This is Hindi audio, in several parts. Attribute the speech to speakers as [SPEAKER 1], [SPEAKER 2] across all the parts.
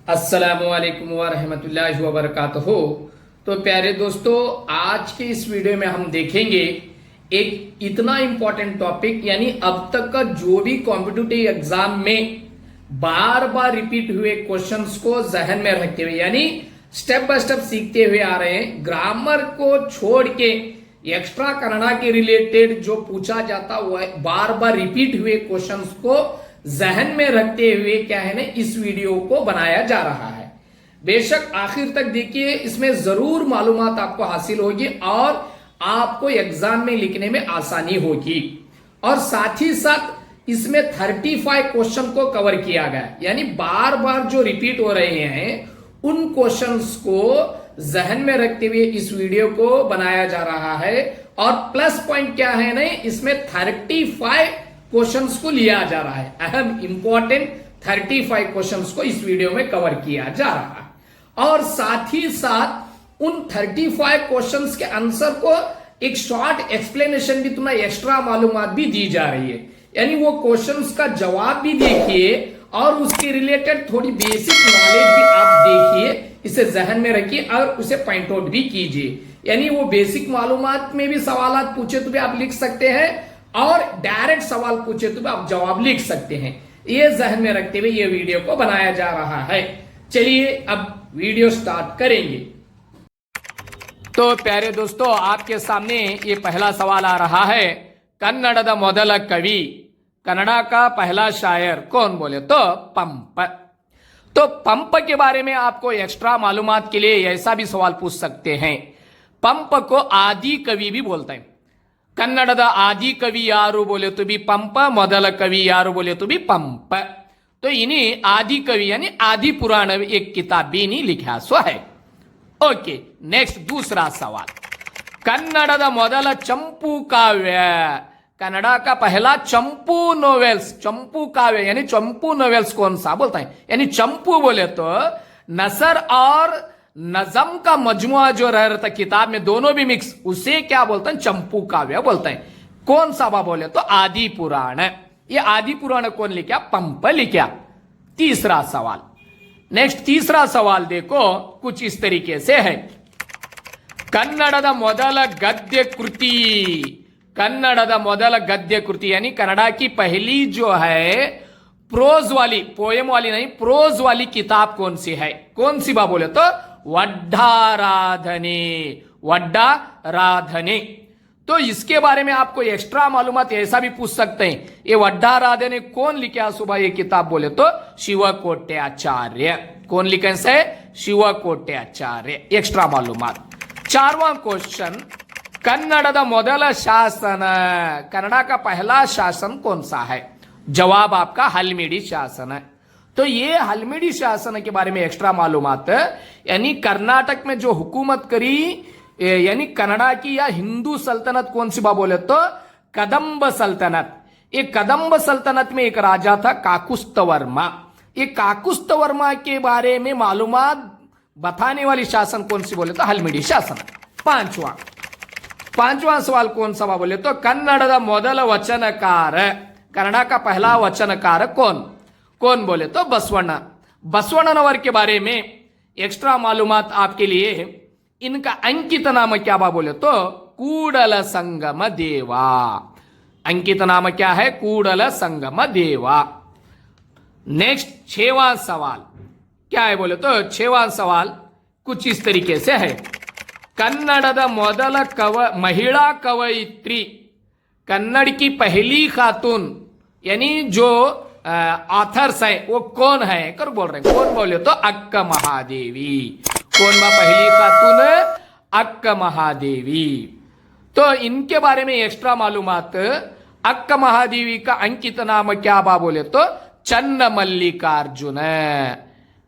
[SPEAKER 1] अस्सलामुअलैकुम वरहमतुल्लाहि वबरकातुहू। तो प्यारे दोस्तों, आज के इस वीडियो में हम देखेंगे एक इतना इंपॉर्टेंट टॉपिक, यानी अब तक का जो भी कॉम्पिटिटिव एग्जाम में बार बार रिपीट हुए क्वेश्चंस को जहन में रखते हुए, यानी स्टेप बाय स्टेप सीखते हुए आ रहे हैं। ग्रामर को छोड़ के एक्स्ट्रा कन्नड़ा के रिलेटेड जो पूछा जाता हुआ बार बार रिपीट हुए क्वेश्चंस को जहन में रखते हुए क्या है ना, इस वीडियो को बनाया जा रहा है। बेशक आखिर तक देखिए, इसमें जरूर मालूमात आपको हासिल होगी और आपको एग्जाम में लिखने में आसानी होगी। और साथ ही साथ इसमें 35 क्वेश्चन को कवर किया गया, यानी बार बार जो रिपीट हो रहे हैं उन क्वेश्चंस को जहन में रखते हुए इस वीडियो को बनाया जा रहा है। और प्लस पॉइंट क्या है ना, इसमें 35 क्वेश्चंस को लिया जा रहा है। अहम इंपॉर्टेंट 35 क्वेश्चंस को इस वीडियो में कवर किया जा रहा है। और साथ ही साथ उन 35 क्वेश्चंस के आंसर को एक शॉर्ट एक्सप्लेनेशन भी, तुम्हें एक्स्ट्रा मालूमात भी दी जा रही है। यानी वो क्वेश्चंस का जवाब भी देखिए और उसके रिलेटेड थोड़ी बेसिक नॉलेज भी आप देखिए, इसे जहन में रखिए और उसे पॉइंट आउट भी कीजिए। यानी वो बेसिक मालूमात में भी सवाल पूछे तो भी आप लिख सकते हैं और डायरेक्ट सवाल पूछे तो भी आप जवाब लिख सकते हैं। ये जहन में रखते हुए ये वीडियो को बनाया जा रहा है। चलिए अब वीडियो स्टार्ट करेंगे। तो प्यारे दोस्तों, आपके सामने ये पहला सवाल आ रहा है। कन्नड़द मोदल कवि, कन्नड़ा का पहला शायर कौन बोले तो पंप। तो पंप के बारे में आपको एक्स्ट्रा मालूमात के लिए ऐसा भी सवाल पूछ सकते हैं। पंप को आदि कवि भी बोलते हैं। कन्नड़द आदि कवि यारू बोले तो भी पंप, मोदल कवि यारू बोले तो भी पंप। तो इन्हीं आदि कवि यानी आदि पुराण एक किताब भी इन्हीं लिखा सो है। ओके, नेक्स्ट दूसरा सवाल। कन्नड़द मोदल चंपू काव्य, कन्नड़ा का पहला चंपू नोवेल्स, चंपू काव्य यानी चंपू नोवेल्स कौन सा बोलता है। यानी चंपू बोले तो नसर और नजम का मजमुआ जो रह रहा था किताब में, दोनों भी मिक्स, उसे क्या बोलते हैं, चंपू काव्य बोलते हैं। कौन सा बोले तो आदि पुराण। ये आदि पुराण कौन लिखा, पंप लिखा। तीसरा सवाल, नेक्स्ट तीसरा सवाल देखो कुछ इस तरीके से है। कन्नड़द मोदल गद्य कृति, कन्नड़द मोदल गद्य कृति यानी कन्नड़ा की पहली जो है प्रोज वाली, पोएम वाली नहीं, प्रोज वाली किताब कौन सी है। कौन सी बोले तो वड्डाराधने, वड्डाराधने। तो इसके बारे में आपको एक्स्ट्रा मालूमात ऐसा भी पूछ सकते हैं, ये वड्डाराधने कौन लिखा सुबह ये किताब बोले तो शिवकोट्याचार्य। कौन लिखे से, शिवकोट्याचार्य। एक्स्ट्रा मालूमात। चारवां क्वेश्चन, कन्नड़द मोदल शासन, कन्नड़ा का पहला शासन कौन सा है। जवाब आपका हलमिडी शासन है। तो ये हलमिडी शासन के बारे में एक्स्ट्रा मालूमात, यानी कर्नाटक में जो हुकूमत करी, यानी कन्नड़ा की या हिंदू सल्तनत कौन सी बोले तो कदम्ब सल्तनत। ये कदम्ब सल्तनत में एक राजा था काकुस्थवर्मा। ये काकुस्थवर्मा के बारे में मालूमात बताने वाली शासन कौन सी बोले तो हलमिडी शासन। पांचवा सवाल कौन सा बोले तो कन्नड़द मोदल वचनकार, कन्नड़ा का पहला वचनकार कौन बोले तो बसवಣ್ಣ। बसवಣ್ಣनवर के बारे में एक्स्ट्रा मालूमात आपके लिए। इनका अंकित नाम क्या बोले तो कूडल संगम देवा। अंकित नाम क्या है, कूडल संगम देवा। नेक्स्ट छठवां सवाल क्या है बोले तो छठवां सवाल कुछ इस तरीके से है। कन्नड़द मोदल महिला कवयित्री, कन्नड़ की पहली खातून यानी जो ऑथर्स है वो कौन है कर बोल रहे हैं। कौन बोले तो अक्क महादेवी। कौन पहली खातून, अक्क महादेवी। तो इनके बारे में एक्स्ट्रा मालूमात, अक्क महादेवी का अंकित नाम क्या बोले तो चन्न मल्लिकार्जुन,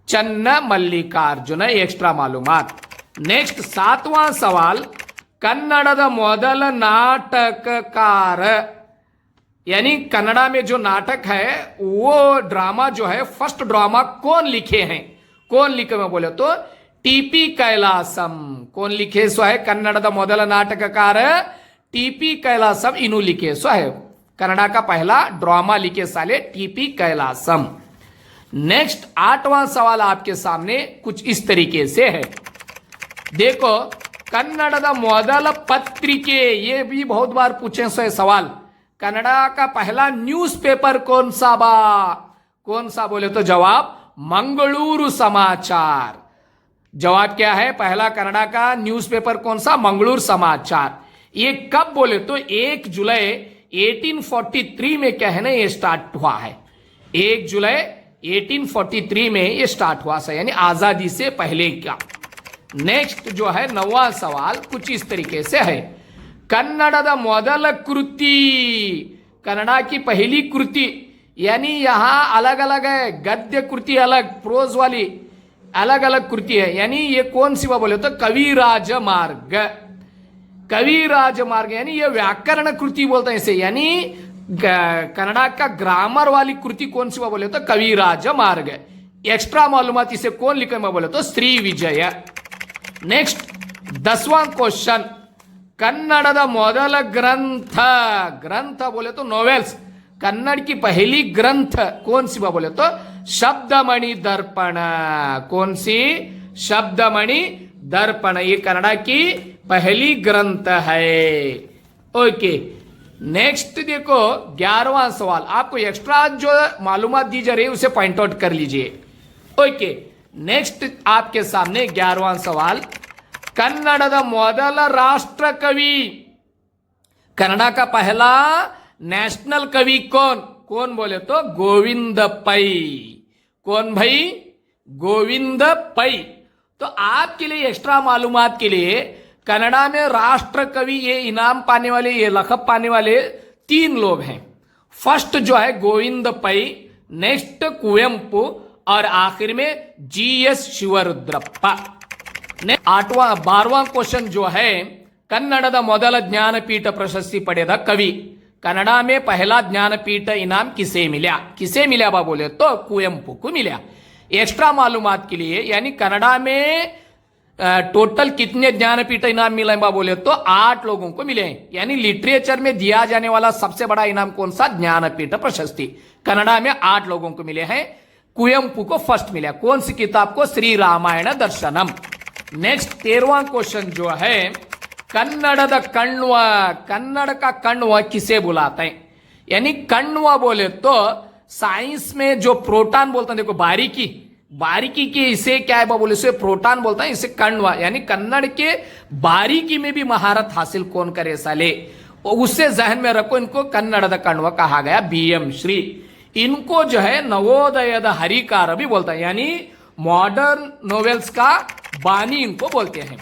[SPEAKER 1] चन्न मल्लिकार्जुन। एक्स्ट्रा मालूमात। नेक्स्ट सातवां सवाल, कन्नड़द मोदल नाटककार, यानी कन्नड़ा में जो नाटक है वो ड्रामा जो है फर्स्ट ड्रामा कौन लिखे हैं। कौन लिखे में बोले तो टीपी कैलासम। कौन लिखे सो है, कन्नड़द मोदल नाटककार टीपी कैलासम इनु लिखे सो है। कन्नड़ा का पहला ड्रामा लिखे साले टीपी कैलासम। नेक्स्ट 8वां सवाल आपके सामने कुछ इस तरीके से है। देखो, कन्नड़द मोदल पत्रिके, ये भी बहुत बार पूछे से सवाल। कन्नड़ा का पहला न्यूज़पेपर कौन सा बा? कौन सा बोले तो जवाब मंगलूरु समाचार। जवाब क्या है? पहला कन्नड़ा का न्यूज़पेपर कौन सा? मंगलूरु समाचार। ये कब बोले तो 1 जुलाई 1843 में क्या है ना, ये स्टार्ट हुआ है। 1 जुलाई 1843 में ये स्टार्ट हुआ था, यानी आजादी से पहले का। नेक्स्ट जो है 9वां सवाल कुछ इस तरीके से है। कन्नड़द मोदल कृति, कन्नड़ा की पहली कृति, यानी यहां अलग अलग है, गद्य कृति अलग, प्रोज वाली अलग अलग कृति है। यानी ये कौन सी बोले तो कविराज मार्ग। कविराज मार्ग यानी ये व्याकरण कृति बोलते हैं इसे, यानी कन्नड़ा का ग्रामर वाली कृति कौन सी बोले तो कविराज मार्ग। एक्स्ट्रा मालूमात इसे कौन लिखे बोले तो श्री विजय। नेक्स्ट 10वां क्वेश्चन, कन्नड़द मोदल ग्रंथ, ग्रंथ बोले तो नॉवेल्स, कन्नड़ की पहली ग्रंथ कौन सी बोले तो शब्दमणि दर्पण। कौन सी? शब्दमणि दर्पण, ये कन्नड़ा की पहली ग्रंथ है। ओके, नेक्स्ट देखो 11वां सवाल, आपको एक्स्ट्रा जो मालूमात दी जा रही है उसे पॉइंट आउट कर लीजिए। ओके, नेक्स्ट आपके सामने 11वां सवाल, कन्नड़द मोदल राष्ट्र कवि, कन्नड़ा का पहला नेशनल कवि कौन? कौन बोले तो गोविंद पै। कौन भाई? गोविंद पै। तो आपके लिए एक्स्ट्रा मालूमात के लिए कन्नड़ा में राष्ट्र कवि ये इनाम पाने वाले, ये लखब पाने वाले 3 लोग हैं। फर्स्ट जो है गोविंद पै, नेक्स्ट कुवेंपु और आखिर में GS शिवरुद्रप्पा। 12वां क्वेश्चन जो है, कन्नड़द मोदल ज्ञानपीठ प्रशस्ति पಡೆದ कवि, कन्नड़ा में पहला ज्ञानपीठ इनाम किसे मिला? किसे मिला बा बोले तो कुवेंपु को मिला। एक्स्ट्रा मालूमात के लिए, यानी कन्नड़ा में टोटल कितने ज्ञानपीठ इनाम मिले बा बोले तो 8 लोगों को मिले हैं। यानी लिटरेचर में दिया जाने वाला सबसे बड़ा इनाम कौन सा? ज्ञानपीठ प्रशस्ति। कन्नड़ा में 8 लोगों को मिले हैं, कुवेंपु को फर्स्ट मिला। कौन सी किताब को? श्री रामायण दर्शनम। नेक्स्ट 13वां क्वेश्चन जो है, कन्नड़द कण्व, कन्नड़ का कण्व किसे बुलाते हैं? यानी कण्व बोले तो साइंस में जो प्रोटॉन बोलते हैं, देखो बारीकी, बारीकी के इसे क्या है बोले इसे प्रोटॉन बोलता है, इसे कण्व। यानी कन्नड़ के बारीकी में भी महारत हासिल कौन करे साले, उससे जहन में रखो, इनको कन्नड़द कण्व कहा गया। BM श्री, इनको जो है नवोदयद हरिकार भी बोलता है, यानी मॉडर्न नोवेल्स का बानी इनको बोलते हैं।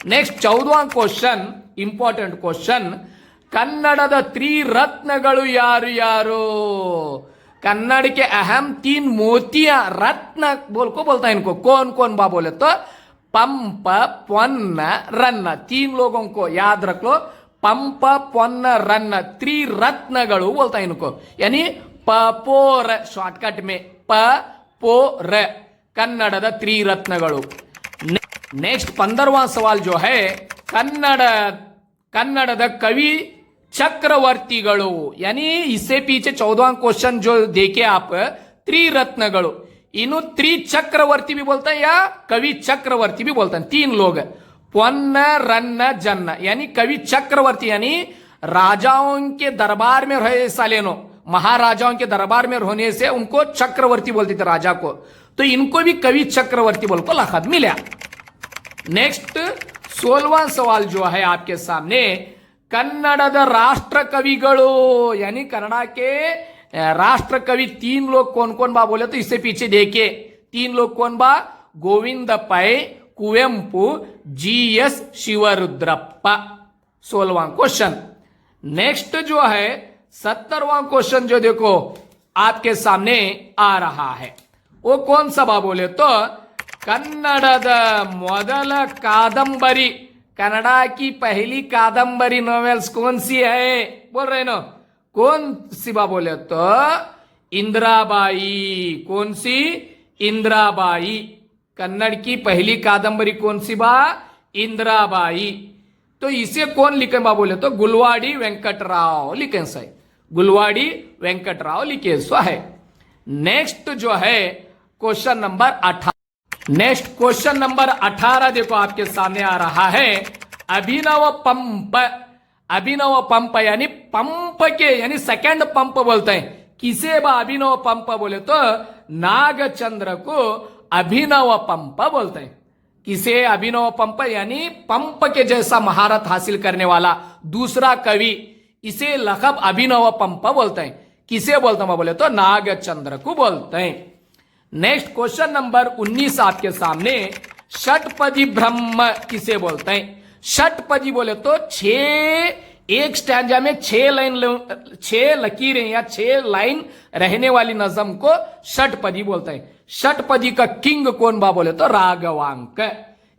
[SPEAKER 1] नेक्स्ट 14वां क्वेश्चन, इंपॉर्टेंट क्वेश्चन, कन्नड़द 3 रत्नಗಳು ಯಾರು ಯಾರು? कन्नड़ के अहम 3 मोतियां, रत्न बोलता है इनको, कौन कौन बा बोले तो पंप, पोन्न, रन्न। 3 लोगों को याद रख लो, पंप, पोन्न, रन्न, 3 रत्नಗಳು बोलता है इनको, यानी पपोर, शॉर्टकट में पपोर, कन्नड़द 3 रत्नಗಳು। नेक्स्ट 15वां सवाल जो है, कन्नड़द कवि चक्रवर्तीಗಳು, यानी इससे पीछे 14वां क्वेश्चन जो देखे आप, त्रिरत्नಗಳು, इन्हों त्रिचक्रवर्ती भी बोलते हैं या कवि चक्रवर्ती भी बोलते हैं। 3 लोग, पोन्न, रन्न, जन्न, यानी कवि चक्रवर्ती, यानी राजाओं के दरबार में रहे सालेनो, महाराजाओं के दरबार में रहने से उनको चक्रवर्ती बोलते थे राजा को, तो इनको भी कवि चक्रवर्ती बोल को लखब मिला। नेक्स्ट 16वां सवाल जो है आपके सामने, कन्नड़द राष्ट्र कविಗಳು, यानी कन्नड़ा के राष्ट्र कवि 3 लोग कौन कौन बा बोले तो इससे पीछे देखिए, 3 लोग कौन बा? गोविंद पै, कुवेंपु, GS शिवरुद्रप्पा। 16वां क्वेश्चन। नेक्स्ट जो है 17वां क्वेश्चन जो देखो आपके सामने आ रहा है, वो कौन सा बा बोले तो कन्नड़द मोदल कादंबरी, कन्नड़ा की पहली कादंबरी नॉवेल्स कौन सी है? बोल रहे ना, कौन सी बा बोले तो इंदिराबाई। कौन सी? इंदिराबाई। कन्नड़ की पहली कादंबरी कौन सी बा? इंदिराबाई। तो इसे कौन लिखे बा बोले तो गुलवाड़ी वेंकटराव लिखे सही, गुलवाड़ी वेंकटराव लिखे सो है। नेक्स्ट जो है question number 18। Next question number 18 देखो आपके सामने आ रहा है। अभिनव पंप, अभिनव पंप यानी पंप के यानी सेकंड पंप बोलते हैं। किसे बा अभिनव पंप बोले तो नागचंद्र को अभिनव पंप बोलते हैं। किसे अभिनव पंप यानी पंप के जैसा महारत हासिल करने वाला दूसरा कवि, इसे लखब अभिनव पंप बोलते हैं। किसे बोलते हैं बोले तो नागचंद्र को बोलते हैं। नेक्स्ट क्वेश्चन नंबर 19 आपके सामने। षटपदी ब्रह्म किसे बोलते हैं? षटपदी बोले तो एक स्टैंजा में 6 लकीरें या 6 लाइन रहने वाली नज़म को षटपदी बोलते हैं। षटपदी का किंग कौन बा बोले तो राघवांक।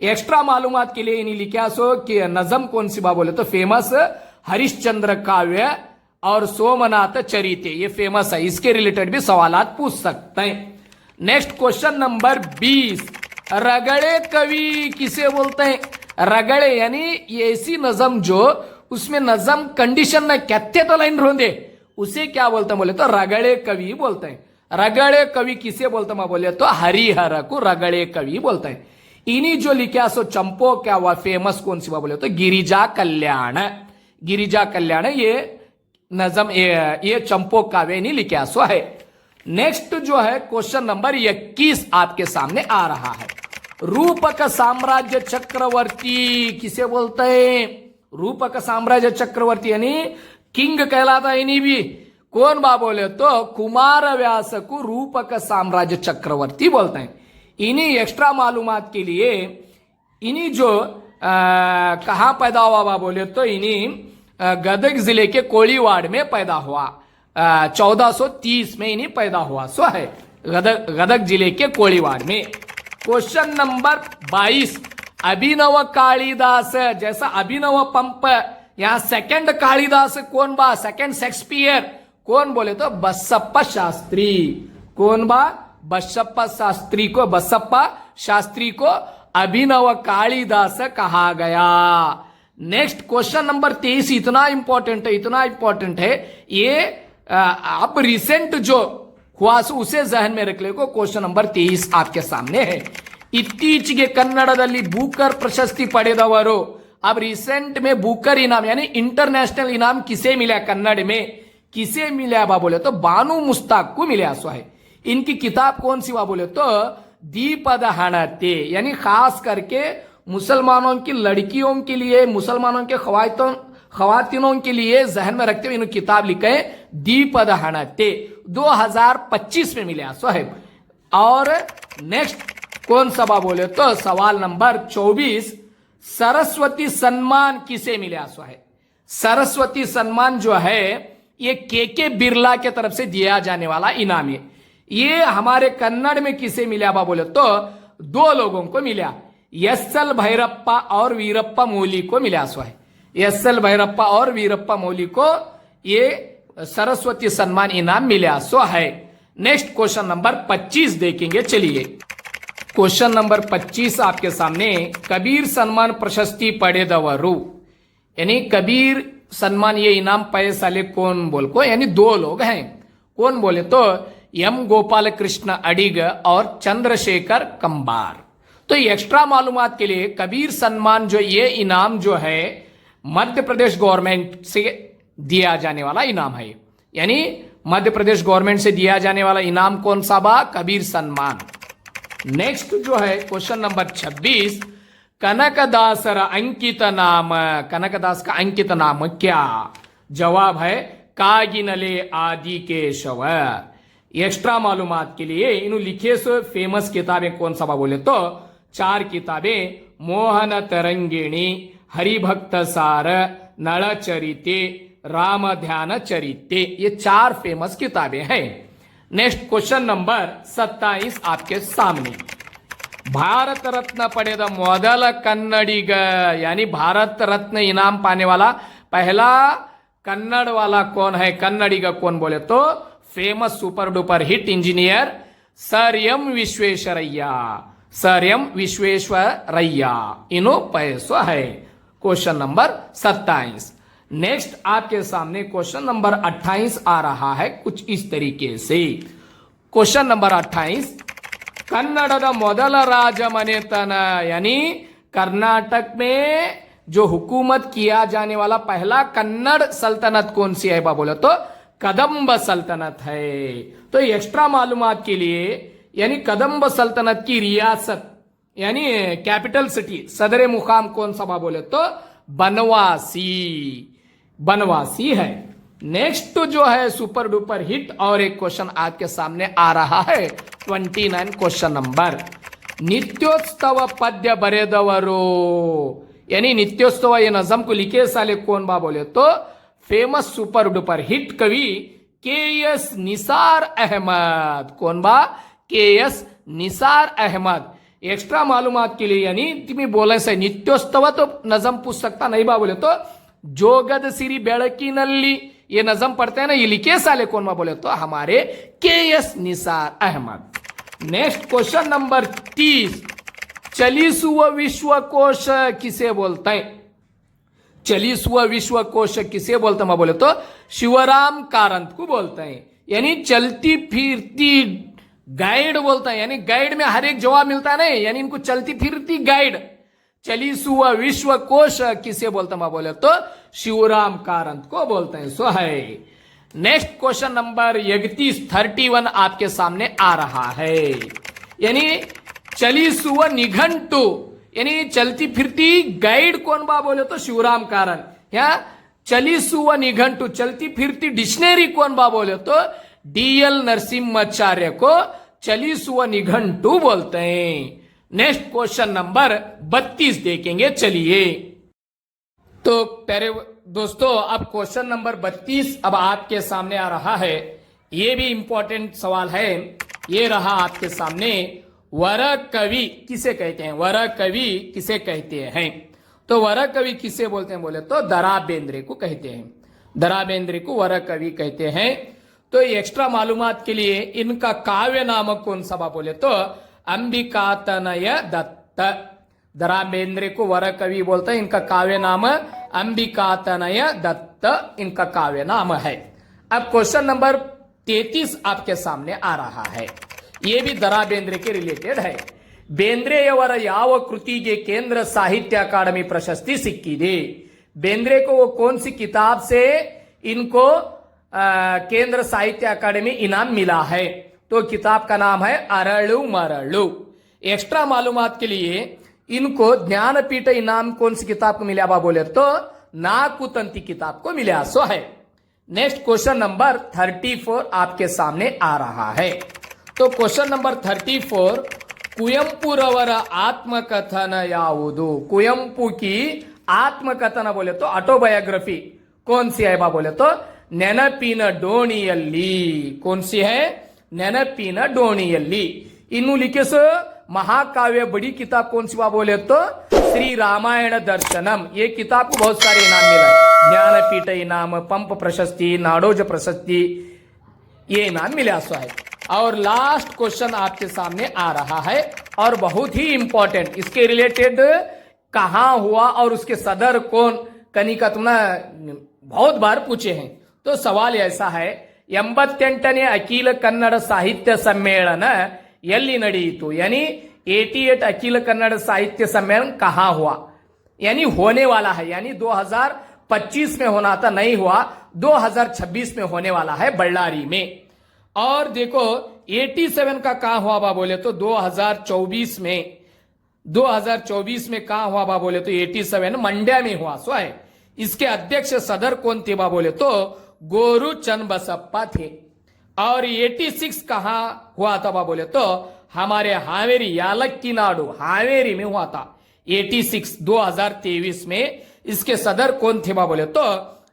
[SPEAKER 1] एक्स्ट्रा मालूमात के लिए इन्हीं लिखा सो कि नज़म कौन सी बा बोले तो फेमस हरिश्चंद्र काव्य और सोमनाथ चरिते, ये फेमस है। इसके रिलेटेड भी सवालात पूछ सकते हैं। Next question number 20। रगड़े कवि किसे बोलते हैं? रगड़े यानी ये ऐसी नज़म जो उसमें नज़म कंडीशन में कहते तो लाइन रोंदे, उसे क्या बोलते हैं बोले तो रगड़े कवि बोलते हैं। रगड़े कवि किसे बोलते हैं बोले तो हरिहर को रगड़े कवि बोलते हैं। इन्हीं जो लिखा सो चंपो क्या हुआ फेमस कौन सी बोले तो गिरिजा कल्याण। गिरिजा कल्याण ये नज़म ये चंपो काव्य नहीं लिखा सो है। नेक्स्ट जो है क्वेश्चन नंबर 21 आपके सामने आ रहा है। रूपक साम्राज्य चक्रवर्ती किसे बोलते हैं? रूपक साम्राज्य चक्रवर्ती यानी किंग कहलाता है। इन्हीं भी कौन बा बोले तो कुमार व्यास को रूपक साम्राज्य चक्रवर्ती बोलते हैं। इन्हीं एक्स्ट्रा मालूमात के लिए इन्हीं जो कहाँ पैदा हुआ बा बोले तो इन्हीं गदग जिले के कोळीवाड़ में पैदा हुआ। 1430 में इन्हीं पैदा हुआ सो है गदग जिले के कोळीवाड़ में। Question number 22। अभिनव कालिदास, जैसा अभिनव पंप यहाँ सेकंड कालिदास कौन बा? सेकंड शेक्सपियर कौन बोले तो बसप्पा शास्त्री। कौन बा? बसप्पा शास्त्री को अभिनव कालिदास कहा गया। नेक्स्ट क्वेश्चन नंबर 23 इतना इंपॉर्टेंट है ये अब रिसेंट जो हुआ उसे जहन में रख ले को। क्वेश्चन नंबर 23 आपके सामने है। इत्तीचेಗೆ ಕನ್ನಡದಲ್ಲಿ बूकर प्रशस्ति ಪಡೆದವರು। अब रिसेंट में बूकर इनाम यानी इंटरनेशनल इनाम किसे मिला? कन्नड़ में किसे मिला बा बोले तो बानू मुस्ताक को मिला सो है। इनकी किताब कौन सी बा बोले तो दीपद हणते यानी खास करके मुसलमानों की लड़कियों के लिए, मुसलमानों के खवातीनों के लिए जहन में रखते हुए इन्होंने किताब लिखा है दीपद हणते। 2025 में मिला सो है। और नेक्स्ट कौन सा बा बोले तो सवाल नंबर 24। सरस्वती सम्मान किसे मिला सो है? सरस्वती सम्मान जो है ये के बिरला के तरफ से दिया जाने वाला इनाम है। ये हमारे कन्नड़ में किसे मिला बा बोले तो 2 लोगों को मिला। एस.एल. भैरप्पा और वीरप्पा मोइली को मिला सो है। एस.एल. भैरप्पा और वीरप्पा मोइली को ये सरस्वती सम्मान इनाम मिला सो है। नेक्स्ट क्वेश्चन नंबर 25 देखेंगे। चलिए क्वेश्चन नंबर 25 आपके सामने। कबीर सम्मान प्रशस्ति पडेदवरु यानी कबीर सम्मान ये इनाम पाए साले कौन बोल को यानी 2 लोग हैं। कौन बोले तो एम गोपाल कृष्ण अडिग और चंद्रशेखर कंबार। तो एक्स्ट्रा मालूमात के लिए कबीर सम्मान जो ये इनाम जो है मध्य प्रदेश गवर्नमेंट से दिया जाने वाला इनाम है। यानी मध्य प्रदेश गवर्नमेंट से दिया जाने वाला इनाम कौन सा बा? कबीर सम्मान। नेक्स्ट जो है क्वेश्चन नंबर 26। कनकदासर अंकित नाम। कनकदास का अंकित नाम क्या? जवाब है कागिनले आदि केशव। एक्स्ट्रा मालूमात के लिए इन्होंने लिखे सो फेमस किताबें कौन सा बा बोले तो 4 किताबें मोहन तरंगिणी, हरिभक्त सार, नल चरिते, राम ध्यान चरिते, ये 4 फेमस किताबें हैं। नेक्स्ट क्वेश्चन नंबर 27 आपके सामने। भारत रत्न पडेದ ಮೊದಲ कन्नडिग यानी भारत रत्न इनाम पाने वाला पहला कन्नड़ वाला कौन है? कन्नडिग कौन बोले तो famous super duper hit engineer sir M Visvesvaraya. Sir M Visvesvaraya इनो पैसो है। Question number 27। नेक्स्ट आपके सामने क्वेश्चन नंबर 28 आ रहा है कुछ इस तरीके से। Question number 28। कन्नड़द मोदल राजमनेतन, यानी कर्नाटक में जो हुकूमत किया जाने वाला पहला कन्नड़ सल्तनत कौन सी है बोले तो कदम्ब सल्तनत है। तो एक्स्ट्रा मालूमात के लिए, यानी कदम्ब सल्तनत की रियासत यानी कैपिटल सिटी सदर मुकाम कौन सा बोले तो बनवासी, बनवासी है। नेक्स्ट जो है सुपर डुपर हिट और एक क्वेश्चन आज के सामने आ रहा है 29 क्वेश्चन नंबर। नित्योत्सव पद्य बरेदवरो, यानी नित्योत्सव ये नजम को लिखे साले कौन बोले तो फेमस सुपर डुपर हिट कवि के.एस. निसार अहमद। कौन के.एस. निसार अहमद। एक्स्ट्रा मालूमात के लिए, यानी तुम्हें बोले से नित्योत्सव तो नजम पूछ सकता नहीं बोले तो जोगद सिरी बेड़किनल्ली ये नजम पढ़ते हैं ना, ये लिखे साले कौन बोले तो हमारे K S. Nisar Ahmed. Next question number 30, चलीसुव विश्वकोश किसे बोलते हैं? चलीसुव विश्वकोश किसे बोलते हैं बोले तो शिवराम कारंत को बोलते हैं, यानी चलती फिरती गाइड बोलता है, यानी गाइड में हर एक जवाब मिलता है ना, यानी इनको चलती फिरती गाइड। चलीसुव विश्वकोश किसे बोलते हैं बोले तो शिवराम कारंत को बोलते हैं। सो है नेक्स्ट क्वेश्चन नंबर 31 आपके सामने आ रहा है, यानी चलीसुव निघंटू, यानी चलती फिरती गाइड कौन बोले तो शिवराम कारंत। या चलीसुव निघंटू चलती फिरती डिक्शनरी कौन बोले तो डी.एल. नरसिम्हाचार्य को चलीसुव निघंटू बोलते हैं। नेक्स्ट क्वेश्चन नंबर 32 देखेंगे, चलिए। तो प्यारे दोस्तों, अब क्वेश्चन नंबर 32 अब आपके सामने आ रहा है। ये भी इंपॉर्टेंट सवाल है, ये रहा आपके सामने। वर कवि किसे कहते हैं? वर कवि किसे कहते हैं? तो वर कवि किसे बोलते हैं बोले तो दरा बेंद्रे को कहते हैं। दरा बेंद्रे को वर कवि कहते हैं। तो एक्स्ट्रा मालूमात के लिए इनका काव्य नाम कौन सा बोले तो अंबिकातनय दत्त। दरा बेंद्रे को वर कवि बोलते हैं, इनका काव्य नाम अंबिकातनय दत्त इनका काव्य नाम है। अब क्वेश्चन नंबर 33 आपके सामने आ रहा है, ये भी दरा बेंद्रे के रिलेटेड है। ಬೇಂದ್ರೆಯವರ ಯಾವ ಕೃತಿಗೆ केंद्र साहित्य अकादमी प्रशस्ति सिक्किದೆ? बेंद्रे को वो कौन सी किताब से इनको केंद्र साहित्य अकादमी इनाम मिला है? तो किताब का नाम है अरळु मरळु। एक्स्ट्रा मालूमात के लिए इनको ज्ञानपीठ इनाम कौन सी किताब को मिला बोले तो नाकुतंती किताब को मिला। सो है नेक्स्ट क्वेश्चन नंबर 34 आपके सामने आ रहा है। तो क्वेश्चन नंबर 34, कुवेंपुरवर आत्मकथन यावुदु? कुवेंपु की आत्मकथन बोले तो ऑटोबायोग्राफी कौन सी है बोले तो ನೆನಪಿನ ಡೋಣಿಯಲ್ಲಿ। कौन सी है? ನೆನಪಿನ ಡೋಣಿಯಲ್ಲಿ। इन्हों लिखे सो महाकाव्य बड़ी किताब कौन सी बोले तो श्री रामायण दर्शनम। ये किताब को बहुत सारे इनाम मिला है, ज्ञानपीठ इनाम, पंप प्रशस्ति, नाडोज प्रशस्ति, ये इनाम मिला सो है। और लास्ट क्वेश्चन आपके सामने आ रहा है और बहुत ही इंपॉर्टेंट, इसके रिलेटेड कहां हुआ और उसके सदर कौन, कनी का तुमने बहुत बार पूछे हैं। तो सवाल ऐसा है, 88ನೇ ಅಖಿಲ ಕನ್ನಡ ಸಾಹಿತ್ಯ ಸಮ್ಮೇಳನ ಎಲ್ಲಿ ನಡೆಯಿತು? यानी 88 अखिल कन्नड़ साहित्य सम्मेलन कहां हुआ, यानी होने वाला है, यानी 2025 में होना था, नहीं हुआ, 2026 में होने वाला है बल्लारी में। और देखो 87 का कहां हुआ बोले तो 2024 में। 2024 में कहां हुआ बोले तो 87 मंड्या में हुआ। सो है इसके अध्यक्ष सदर कौन थे बोले तो गोरू चन्नबसप्पा थे। और 86 कहां हुआ था बोले तो हमारे हावेरी यालक्की नाडु हावेरी में हुआ था 86 2023 में। इसके सदर कौन थे बोले तो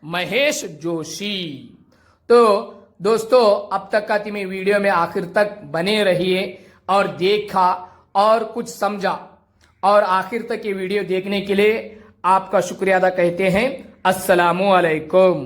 [SPEAKER 1] महेश जोशी। तो दोस्तों अब तक का तुम्हें वीडियो में आखिर तक बने रहिए और देखा और कुछ समझा, और आखिर तक ये वीडियो देखने के लिए आपका शुक्रिया अदा कहते हैं। अस्सलामु अलैकुम।